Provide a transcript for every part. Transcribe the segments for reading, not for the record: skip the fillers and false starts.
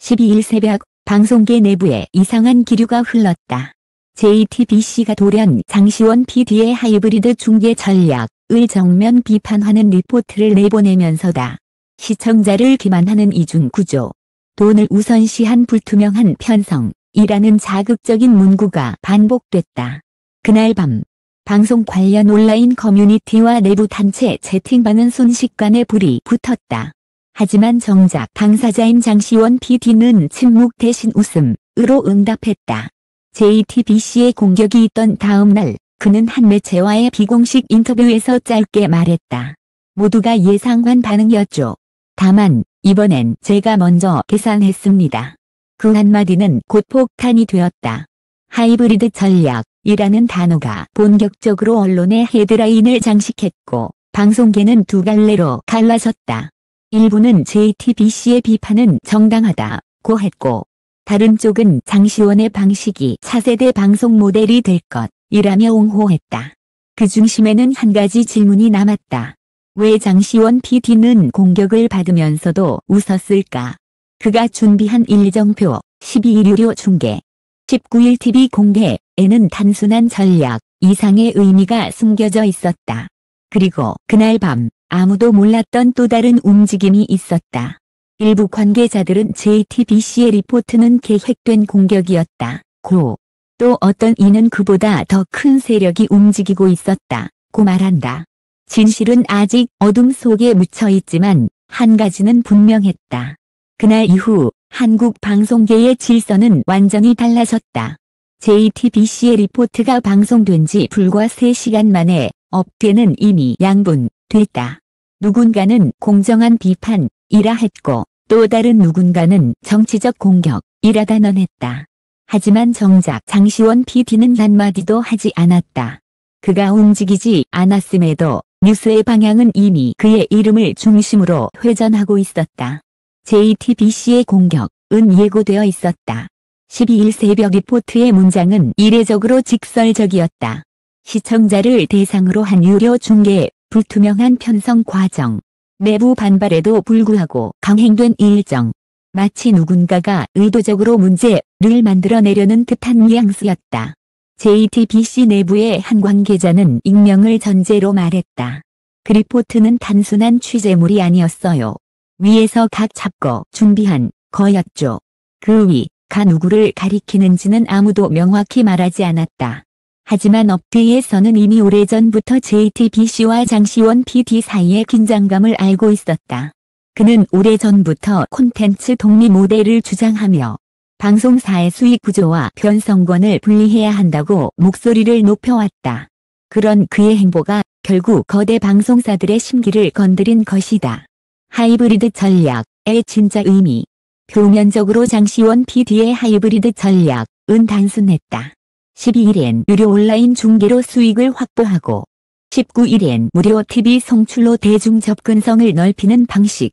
12일 새벽 방송계 내부에 이상한 기류가 흘렀다. JTBC가 돌연 장시원 PD의 하이브리드 중계 전략을 정면 비판하는 리포트를 내보내면서다. 시청자를 기만하는 이중 구조, 돈을 우선시한 불투명한 편성이라는 자극적인 문구가 반복됐다. 그날 밤 방송 관련 온라인 커뮤니티와 내부 단체 채팅방은 순식간에 불이 붙었다. 하지만 정작 당사자인 장시원 PD는 침묵 대신 웃음으로 응답했다. JTBC의 공격이 있던 다음 날 그는 한 매체와의 비공식 인터뷰에서 짧게 말했다. 모두가 예상한 반응이었죠. 다만 이번엔 제가 먼저 계산했습니다. 그 한마디는 곧 폭탄이 되었다. 하이브리드 전략이라는 단어가 본격적으로 언론의 헤드라인을 장식했고 방송계는 두 갈래로 갈라졌다. 일부는 JTBC의 비판은 정당하다고 했고 다른 쪽은 장시원의 방식이 차세대 방송 모델이 될 것이라며 옹호했다. 그 중심에는 한 가지 질문이 남았다. 왜 장시원 PD는 공격을 받으면서도 웃었을까? 그가 준비한 일정표 12일 유료 중계 19일 TV 공개에는 단순한 전략 이상의 의미가 숨겨져 있었다. 그리고 그날 밤 아무도 몰랐던 또 다른 움직임이 있었다. 일부 관계자들은 JTBC의 리포트는 계획된 공격이었다고, 또 어떤 이는 그보다 더 큰 세력이 움직이고 있었다고 말한다. 진실은 아직 어둠 속에 묻혀 있지만 한 가지는 분명했다. 그날 이후 한국 방송계의 질서는 완전히 달라졌다. JTBC의 리포트가 방송된 지 불과 3시간 만에 업계는 이미 양분됐다. 누군가는 공정한 비판이라 했고 또 다른 누군가는 정치적 공격이라 단언했다. 하지만 정작 장시원 PD는 한마디도 하지 않았다. 그가 움직이지 않았음에도 뉴스의 방향은 이미 그의 이름을 중심으로 회전하고 있었다. JTBC의 공격은 예고되어 있었다. 12일 새벽 리포트의 문장은 이례적으로 직설적이었다. 시청자를 대상으로 한 유료 중계, 불투명한 편성 과정, 내부 반발에도 불구하고 강행된 일정. 마치 누군가가 의도적으로 문제를 만들어내려는 듯한 뉘앙스였다. JTBC 내부의 한 관계자는 익명을 전제로 말했다. 그 리포트는 단순한 취재물이 아니었어요. 위에서 각 잡고 준비한 거였죠. 그 위가 누구를 가리키는지는 아무도 명확히 말하지 않았다. 하지만 업계에서는 이미 오래전부터 JTBC와 장시원 PD 사이의 긴장감을 알고 있었다. 그는 오래전부터 콘텐츠 독립 모델을 주장하며 방송사의 수익 구조와 편성권을 분리해야 한다고 목소리를 높여왔다. 그런 그의 행보가 결국 거대 방송사들의 심기를 건드린 것이다. 하이브리드 전략의 진짜 의미. 표면적으로 장시원 PD의 하이브리드 전략은 단순했다. 12일엔 유료 온라인 중계로 수익을 확보하고 19일엔 무료 TV 송출로 대중 접근성을 넓히는 방식.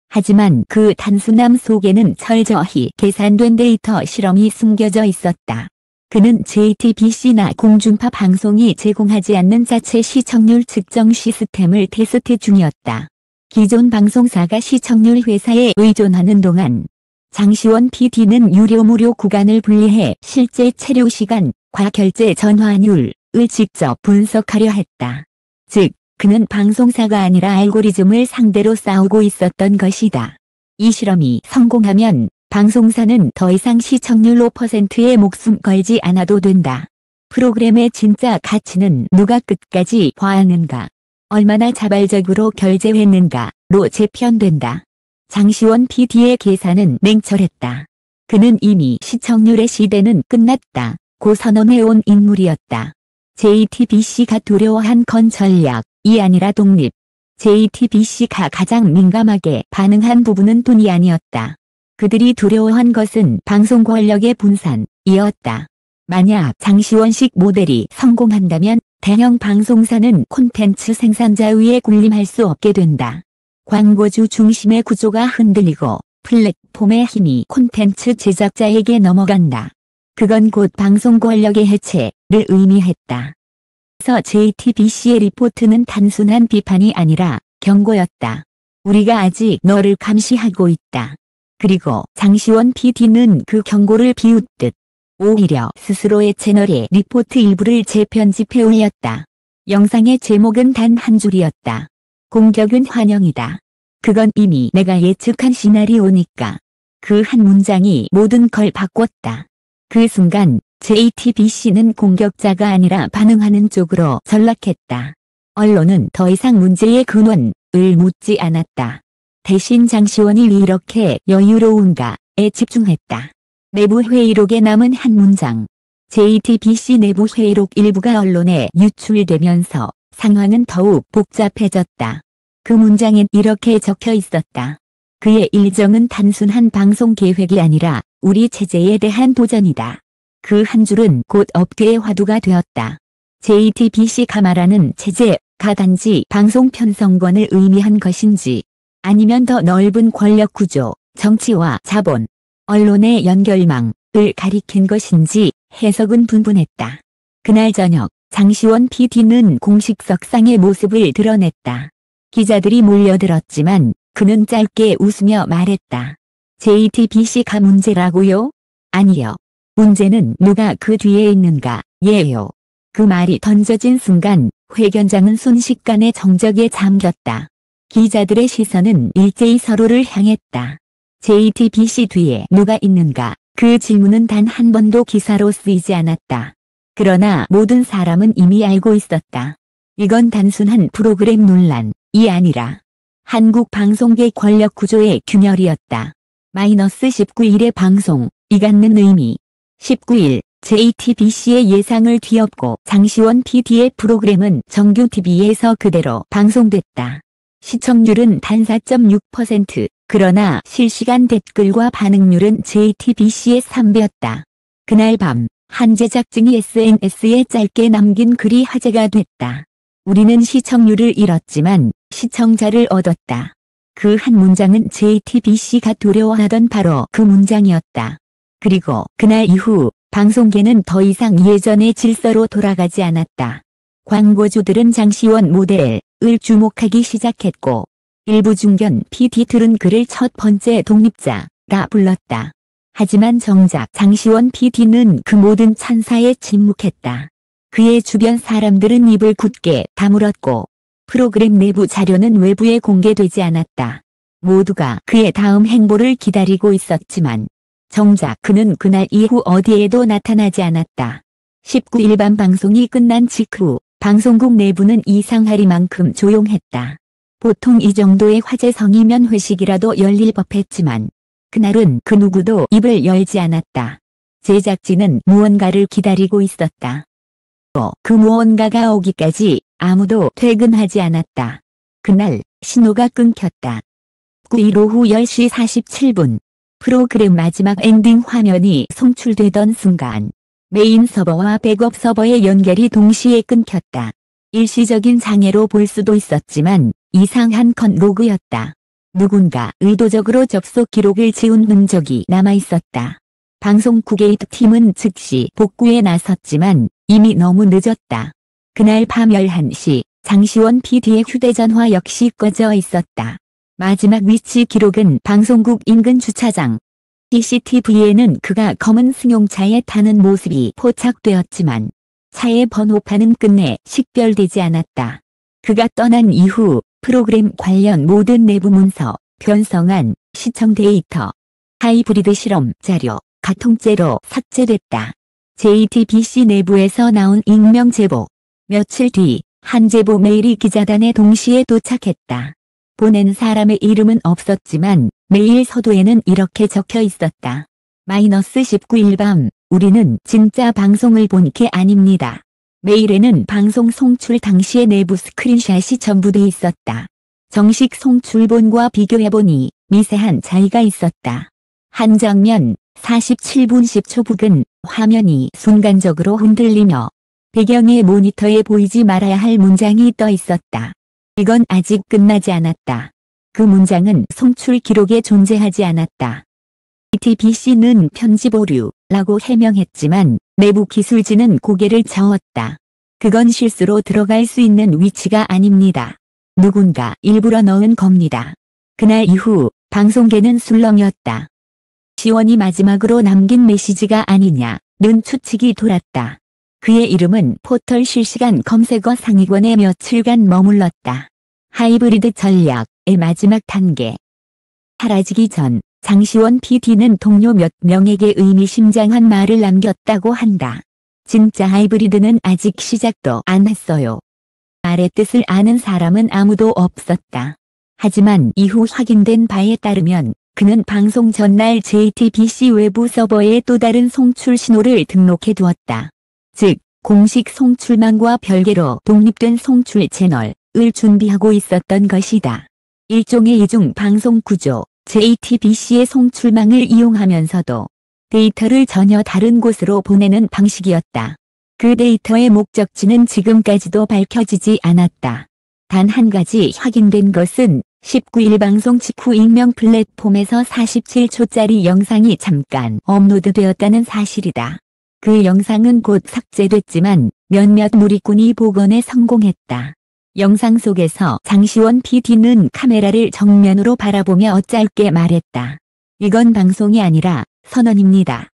하지만 그 단순함 속에는 철저히 계산된 데이터 실험이 숨겨져 있었다. 그는 JTBC나 공중파 방송이 제공하지 않는 자체 시청률 측정 시스템을 테스트 중이었다. 기존 방송사가 시청률 회사에 의존하는 동안 장시원 PD는 유료 무료 구간을 분리해 실제 체류 시간, 과결제 전환율을 직접 분석하려 했다. 즉, 그는 방송사가 아니라 알고리즘을 상대로 싸우고 있었던 것이다. 이 실험이 성공하면 방송사는 더 이상 시청률 5%에 목숨 걸지 않아도 된다. 프로그램의 진짜 가치는 누가 끝까지 봐왔는가, 얼마나 자발적으로 결제했는가로 재편된다. 장시원 PD의 계산은 냉철했다. 그는 이미 시청률의 시대는 끝났다고 선언해온 인물이었다. JTBC가 두려워한 건 전략이 아니라 독립. JTBC가 가장 민감하게 반응한 부분은 돈이 아니었다. 그들이 두려워한 것은 방송 권력의 분산이었다. 만약 장시원식 모델이 성공한다면 대형 방송사는 콘텐츠 생산자 위에 군림할 수 없게 된다. 광고주 중심의 구조가 흔들리고 플랫폼의 힘이 콘텐츠 제작자에게 넘어간다. 그건 곧 방송 권력의 해체를 의미했다. 그래서 JTBC의 리포트는 단순한 비판이 아니라 경고였다. 우리가 아직 너를 감시하고 있다. 그리고 장시원 PD는 그 경고를 비웃듯 오히려 스스로의 채널에 리포트 일부를 재편집해 올렸다. 영상의 제목은 단 한 줄이었다. 공격은 환영이다. 그건 이미 내가 예측한 시나리오니까. 그 한 문장이 모든 걸 바꿨다. 그 순간 JTBC는 공격자가 아니라 반응하는 쪽으로 전락했다. 언론은 더 이상 문제의 근원을 묻지 않았다. 대신 장시원이 왜 이렇게 여유로운가에 집중했다. 내부 회의록에 남은 한 문장. JTBC 내부 회의록 일부가 언론에 유출되면서 상황은 더욱 복잡해졌다. 그 문장엔 이렇게 적혀 있었다. 그의 일정은 단순한 방송 계획이 아니라 우리 체제에 대한 도전이다. 그 한 줄은 곧 업계의 화두가 되었다. JTBC가 말하는 체제가 단지 방송 편성권을 의미한 것인지 아니면 더 넓은 권력 구조, 정치와 자본, 언론의 연결망을 가리킨 것인지 해석은 분분했다. 그날 저녁 장시원 PD는 공식석상의 모습을 드러냈다. 기자들이 몰려들었지만 그는 짧게 웃으며 말했다. JTBC가 문제라고요? 아니요. 문제는 누가 그 뒤에 있는가, 예요. 그 말이 던져진 순간 회견장은 순식간에 정적에 잠겼다. 기자들의 시선은 일제히 서로를 향했다. JTBC 뒤에 누가 있는가, 그 질문은 단 한 번도 기사로 쓰이지 않았다. 그러나 모든 사람은 이미 알고 있었다. 이건 단순한 프로그램 논란이 아니라 한국 방송계 권력 구조의 균열이었다. -19일의 방송, 이 갖는 의미. 19일 JTBC의 예상을 뒤엎고 장시원 PD의 프로그램은 정규 TV에서 그대로 방송됐다. 시청률은 단 4.6%, 그러나 실시간 댓글과 반응률은 JTBC의 3배였다. 그날 밤, 한 제작진이 SNS에 짧게 남긴 글이 화제가 됐다. 우리는 시청률을 잃었지만 시청자를 얻었다. 그 한 문장은 JTBC가 두려워하던 바로 그 문장이었다. 그리고 그날 이후 방송계는 더 이상 예전의 질서로 돌아가지 않았다. 광고주들은 장시원 모델을 주목하기 시작했고 일부 중견 PD들은 그를 첫 번째 독립자라 불렀다. 하지만 정작 장시원 PD는 그 모든 찬사에 침묵했다. 그의 주변 사람들은 입을 굳게 다물었고 프로그램 내부 자료는 외부에 공개되지 않았다. 모두가 그의 다음 행보를 기다리고 있었지만 정작 그는 그날 이후 어디에도 나타나지 않았다. 19일 밤 방송이 끝난 직후 방송국 내부는 이상하리만큼 조용했다. 보통 이 정도의 화제성이면 회식이라도 열릴 법했지만 그날은 그 누구도 입을 열지 않았다. 제작진은 무언가를 기다리고 있었다. 그 무언가가 오기까지 아무도 퇴근하지 않았다. 그날 신호가 끊겼다. 9일 오후 10시 47분 프로그램 마지막 엔딩 화면이 송출되던 순간 메인 서버와 백업 서버의 연결이 동시에 끊겼다. 일시적인 장애로 볼 수도 있었지만 이상한 건 로그였다. 누군가 의도적으로 접속 기록을 지운 흔적이 남아있었다. 방송국의 팀은 즉시 복구에 나섰지만 이미 너무 늦었다. 그날 밤 11시 장시원 PD의 휴대전화 역시 꺼져 있었다. 마지막 위치 기록은 방송국 인근 주차장. CCTV에는 그가 검은 승용차에 타는 모습이 포착되었지만 차의 번호판은 끝내 식별되지 않았다. 그가 떠난 이후 프로그램 관련 모든 내부 문서, 편성안, 시청 데이터, 하이브리드 실험 자료, 가 통째로 삭제됐다. JTBC 내부에서 나온 익명 제보. 며칠 뒤 한 제보 메일이 기자단에 동시에 도착했다. 보낸 사람의 이름은 없었지만 메일 서두에는 이렇게 적혀 있었다. -19일 밤, 우리는 진짜 방송을 본 게 아닙니다. 메일에는 방송 송출 당시의 내부 스크린샷이 전부돼 있었다. 정식 송출본과 비교해보니 미세한 차이가 있었다. 한 장면, 47분 10초 부근, 화면이 순간적으로 흔들리며 배경의 모니터에 보이지 말아야 할 문장이 떠 있었다. 이건 아직 끝나지 않았다. 그 문장은 송출 기록에 존재하지 않았다. JTBC는 편집 오류라고 해명했지만 내부 기술진은 고개를 저었다. 그건 실수로 들어갈 수 있는 위치가 아닙니다. 누군가 일부러 넣은 겁니다. 그날 이후 방송계는 술렁였다. 시원이 마지막으로 남긴 메시지가 아니냐는 추측이 돌았다. 그의 이름은 포털 실시간 검색어 상위권에 며칠간 머물렀다. 하이브리드 전략의 마지막 단계. 사라지기 전 장시원 PD는 동료 몇 명에게 의미심장한 말을 남겼다고 한다. 진짜 하이브리드는 아직 시작도 안 했어요. 말의 뜻을 아는 사람은 아무도 없었다. 하지만 이후 확인된 바에 따르면 그는 방송 전날 JTBC 외부 서버에 또 다른 송출 신호를 등록해 두었다. 즉, 공식 송출망과 별개로 독립된 송출 채널을 준비하고 있었던 것이다. 일종의 이중 방송 구조, JTBC의 송출망을 이용하면서도 데이터를 전혀 다른 곳으로 보내는 방식이었다. 그 데이터의 목적지는 지금까지도 밝혀지지 않았다. 단 한 가지 확인된 것은 19일 방송 직후 익명 플랫폼에서 47초짜리 영상이 잠깐 업로드되었다는 사실이다. 그 영상은 곧 삭제됐지만 몇몇 누리꾼이 복원에 성공했다. 영상 속에서 장시원 PD는 카메라를 정면으로 바라보며 짧게 말했다. 이건 방송이 아니라 선언입니다.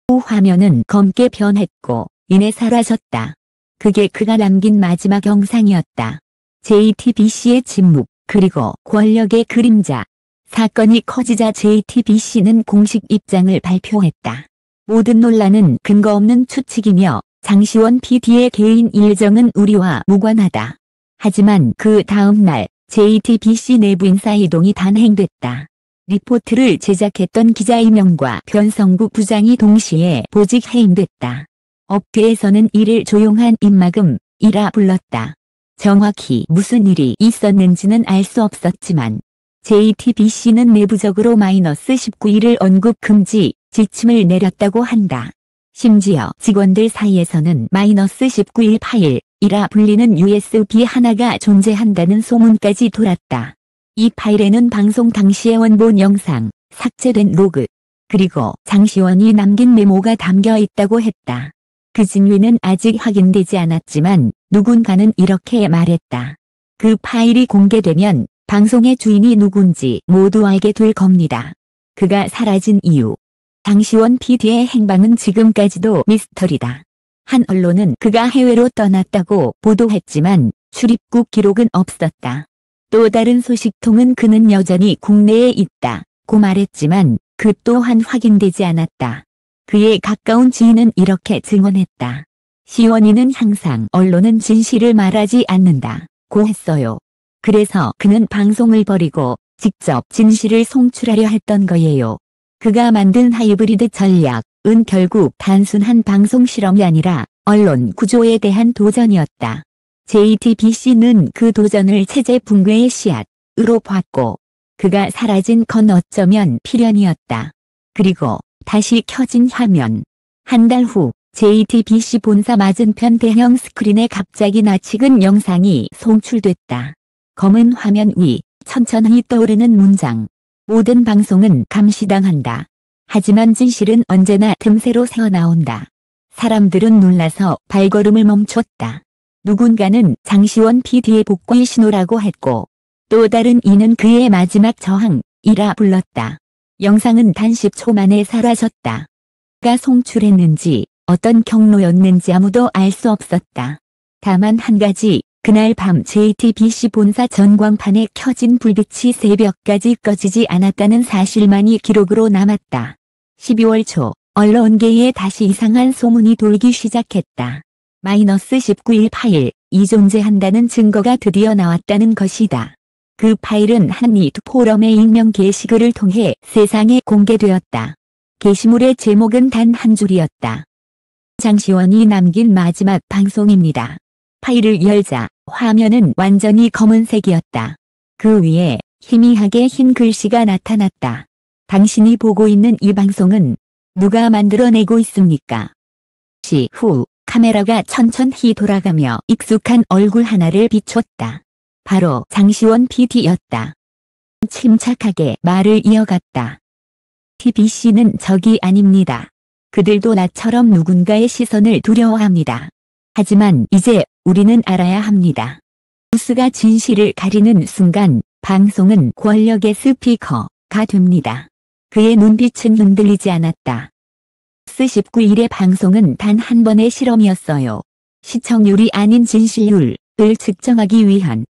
후 화면은 검게 변했고 이내 사라졌다. 그게 그가 남긴 마지막 영상이었다. JTBC의 침묵 그리고 권력의 그림자. 사건이 커지자 JTBC는 공식 입장을 발표했다. 모든 논란은 근거 없는 추측이며 장시원 PD의 개인 일정은 우리와 무관하다. 하지만 그 다음 날 JTBC 내부 인사 이동이 단행됐다. 리포트를 제작했던 기자 이명과 변성구 부장이 동시에 보직 해임됐다. 업계에서는 이를 조용한 입막음이라 불렀다. 정확히 무슨 일이 있었는지는 알 수 없었지만 JTBC는 내부적으로 -19일을 언급 금지 지침을 내렸다고 한다. 심지어 직원들 사이에서는 -19일 파일이라 불리는 USB 하나가 존재한다는 소문까지 돌았다. 이 파일에는 방송 당시의 원본 영상, 삭제된 로그, 그리고 장시원이 남긴 메모가 담겨 있다고 했다. 그 진위는 아직 확인되지 않았지만 누군가는 이렇게 말했다. 그 파일이 공개되면 방송의 주인이 누군지 모두 알게 될 겁니다. 그가 사라진 이유. 장시원 PD의 행방은 지금까지도 미스터리다. 한 언론은 그가 해외로 떠났다고 보도했지만 출입국 기록은 없었다. 또 다른 소식통은 그는 여전히 국내에 있다고 말했지만 그 또한 확인되지 않았다. 그의 가까운 지인은 이렇게 증언했다. 시원이는 항상 언론은 진실을 말하지 않는다고 했어요. 그래서 그는 방송을 버리고 직접 진실을 송출하려 했던 거예요. 그가 만든 하이브리드 전략은 결국 단순한 방송 실험이 아니라 언론 구조에 대한 도전이었다. JTBC는 그 도전을 체제 붕괴의 씨앗으로 봤고 그가 사라진 건 어쩌면 필연이었다. 그리고 다시 켜진 화면. 한 달 후 JTBC 본사 맞은편 대형 스크린에 갑자기 낯익은 영상이 송출됐다. 검은 화면 위 천천히 떠오르는 문장. 모든 방송은 감시당한다. 하지만 진실은 언제나 틈새로 새어나온다. 사람들은 놀라서 발걸음을 멈췄다. 누군가는 장시원 PD의 복귀 신호라고 했고 또 다른 이는 그의 마지막 저항이라 불렀다. 영상은 단 10초 만에 사라졌다. 가 송출했는지 어떤 경로였는지 아무도 알 수 없었다. 다만 한 가지, 그날 밤 JTBC 본사 전광판에 켜진 불빛이 새벽까지 꺼지지 않았다는 사실만이 기록으로 남았다. 12월 초, 언론계에 다시 이상한 소문이 돌기 시작했다. -19일 파일이 존재한다는 증거가 드디어 나왔다는 것이다. 그 파일은 한 니트 포럼의 익명 게시글을 통해 세상에 공개되었다. 게시물의 제목은 단 한 줄이었다. 장시원이 남긴 마지막 방송입니다. 파일을 열자 화면은 완전히 검은색이었다. 그 위에 희미하게 흰 글씨가 나타났다. 당신이 보고 있는 이 방송은 누가 만들어내고 있습니까? 후 카메라가 천천히 돌아가며 익숙한 얼굴 하나를 비췄다. 바로 장시원 PD였다. 침착하게 말을 이어갔다. TBC는 적이 아닙니다. 그들도 나처럼 누군가의 시선을 두려워합니다. 하지만 이제 우리는 알아야 합니다. 뉴스가 진실을 가리는 순간 방송은 권력의 스피커, 됩니다. 그의 눈빛은 흔들리지 않았다. 19일의 방송은 단 한 번의 실험이었어요. 시청률이 아닌 진실률을 측정하기 위한.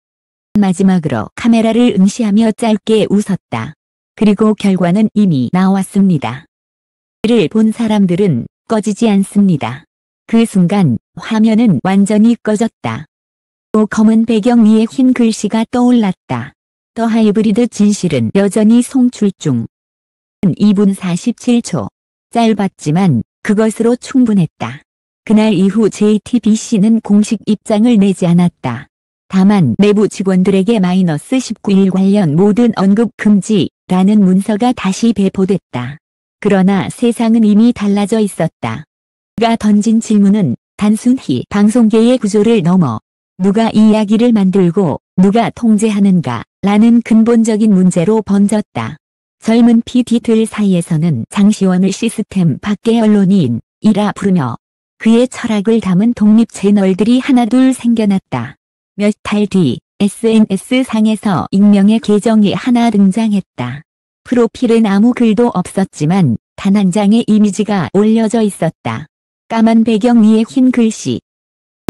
마지막으로 카메라를 응시하며 짧게 웃었다. 그리고 결과는 이미 나왔습니다. 이를 본 사람들은 꺼지지 않습니다. 그 순간 화면은 완전히 꺼졌다. 또 검은 배경 위에 흰 글씨가 떠올랐다. 더 하이브리드 진실은 여전히 송출 중. 2분 47초. 짧았지만 그것으로 충분했다. 그날 이후 JTBC는 공식 입장을 내지 않았다. 다만 내부 직원들에게 -19일 관련 모든 언급 금지라는 문서가 다시 배포됐다. 그러나 세상은 이미 달라져 있었다. 그가 던진 질문은 단순히 방송계의 구조를 넘어 누가 이야기를 만들고 누가 통제하는가 라는 근본적인 문제로 번졌다. 젊은 PD들 사이에서는 장시원을 시스템 밖의 언론인이라 부르며 그의 철학을 담은 독립 채널들이 하나둘 생겨났다. 몇 달 뒤 SNS상에서 익명의 계정이 하나 등장했다. 프로필엔 아무 글도 없었지만 단 한 장의 이미지가 올려져 있었다. 까만 배경 위에 흰 글씨.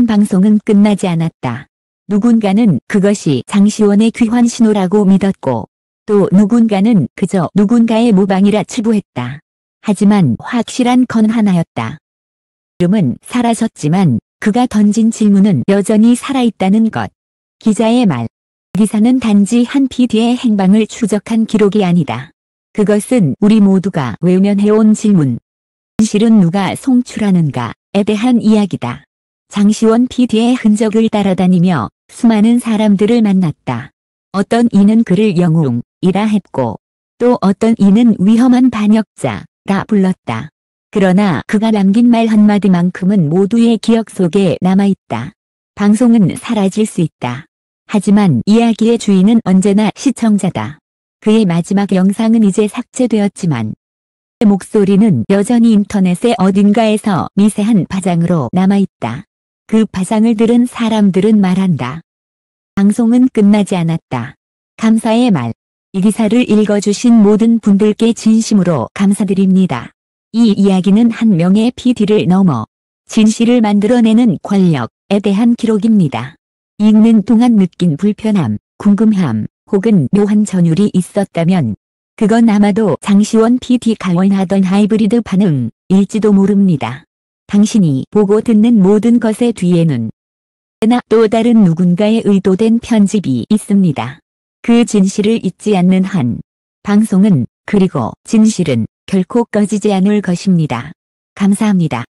방송은 끝나지 않았다. 누군가는 그것이 장시원의 귀환 신호라고 믿었고 또 누군가는 그저 누군가의 모방이라 치부했다. 하지만 확실한 건 하나였다. 이름은 사라졌지만 그가 던진 질문은 여전히 살아있다는 것. 기자의 말. 기사는 단지 한 PD의 행방을 추적한 기록이 아니다. 그것은 우리 모두가 외면해온 질문. 진실은 누가 송출하는가에 대한 이야기다. 장시원 PD의 흔적을 따라다니며 수많은 사람들을 만났다. 어떤 이는 그를 영웅이라 했고 또 어떤 이는 위험한 반역자라 불렀다. 그러나 그가 남긴 말 한마디만큼은 모두의 기억 속에 남아있다. 방송은 사라질 수 있다. 하지만 이야기의 주인은 언제나 시청자다. 그의 마지막 영상은 이제 삭제되었지만 그의 목소리는 여전히 인터넷의 어딘가에서 미세한 파장으로 남아있다. 그 파장을 들은 사람들은 말한다. 방송은 끝나지 않았다. 감사의 말. 이 기사를 읽어주신 모든 분들께 진심으로 감사드립니다. 이 이야기는 한 명의 PD를 넘어 진실을 만들어내는 권력에 대한 기록입니다. 읽는 동안 느낀 불편함, 궁금함, 혹은 묘한 전율이 있었다면 그건 아마도 장시원 PD가 원하던 하이브리드 반응일지도 모릅니다. 당신이 보고 듣는 모든 것의 뒤에는 나 또 다른 누군가의 의도된 편집이 있습니다. 그 진실을 잊지 않는 한 방송은 그리고 진실은 결코 꺼지지 않을 것입니다. 감사합니다.